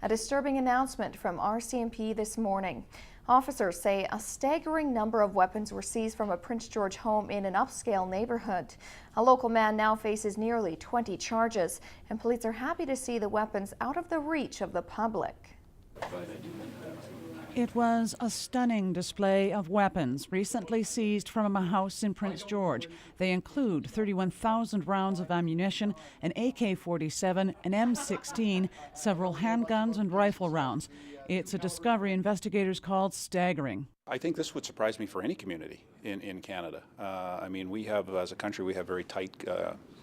A disturbing announcement from RCMP this morning. Officers say a staggering number of weapons were seized from a Prince George home in an upscale neighborhood. A local man now faces nearly 20 charges, and police are happy to see the weapons out of the reach of the public. It was a stunning display of weapons recently seized from a house in Prince George. They include 31,000 rounds of ammunition, an AK-47, an M16, several handguns and rifle rounds. It's a discovery investigators called staggering. I think this would surprise me for any community in Canada. I mean, we have, as a country, we have very tight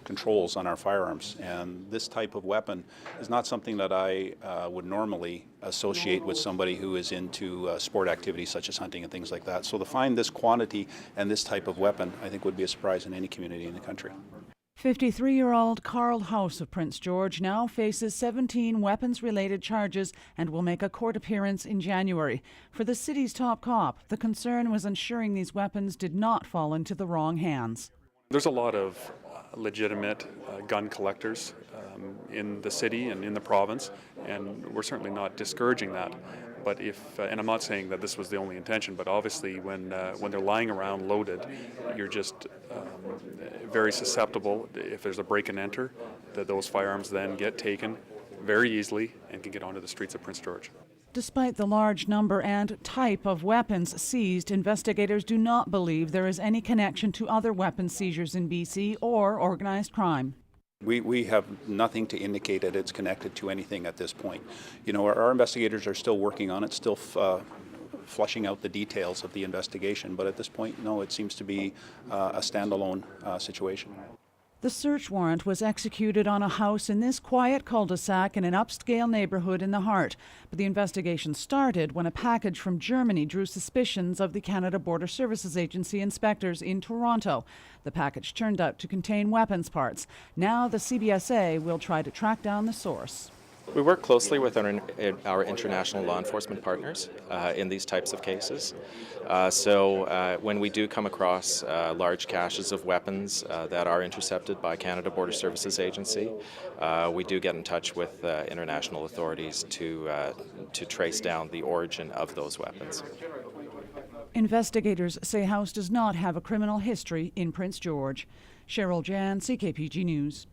controls on our firearms, and this type of weapon is not something that I would normally associate with somebody who is into sport activities such as hunting and things like that. So to find this quantity and this type of weapon, I think would be a surprise in any community in the country. 53-year-old Carl House of Prince George now faces 17 weapons-related charges and will make a court appearance in January. For the city's top cop, the concern was ensuring these weapons did not fall into the wrong hands. There's a lot of legitimate gun collectors in the city and in the province, and we're certainly not discouraging that. But if, and I'm not saying that this was the only intention, but obviously when they're lying around loaded, you're just very susceptible, if there's a break and enter, that those firearms then get taken very easily and can get onto the streets of Prince George. Despite the large number and type of weapons seized, investigators do not believe there is any connection to other weapon seizures in BC or organized crime. We have nothing to indicate that it's connected to anything at this point. You know, our investigators are still working on it, still flushing out the details of the investigation, but at this point, no, it seems to be a standalone situation. The search warrant was executed on a house in this quiet cul-de-sac in an upscale neighbourhood in the heart. But the investigation started when a package from Germany drew suspicions of the Canada Border Services Agency inspectors in Toronto. The package turned out to contain weapons parts. Now the CBSA will try to track down the source. We work closely with our international law enforcement partners in these types of cases. So when we do come across large caches of weapons that are intercepted by Canada Border Services Agency, we do get in touch with international authorities to trace down the origin of those weapons. Investigators say House does not have a criminal history in Prince George. Cheryl Jan, CKPG News.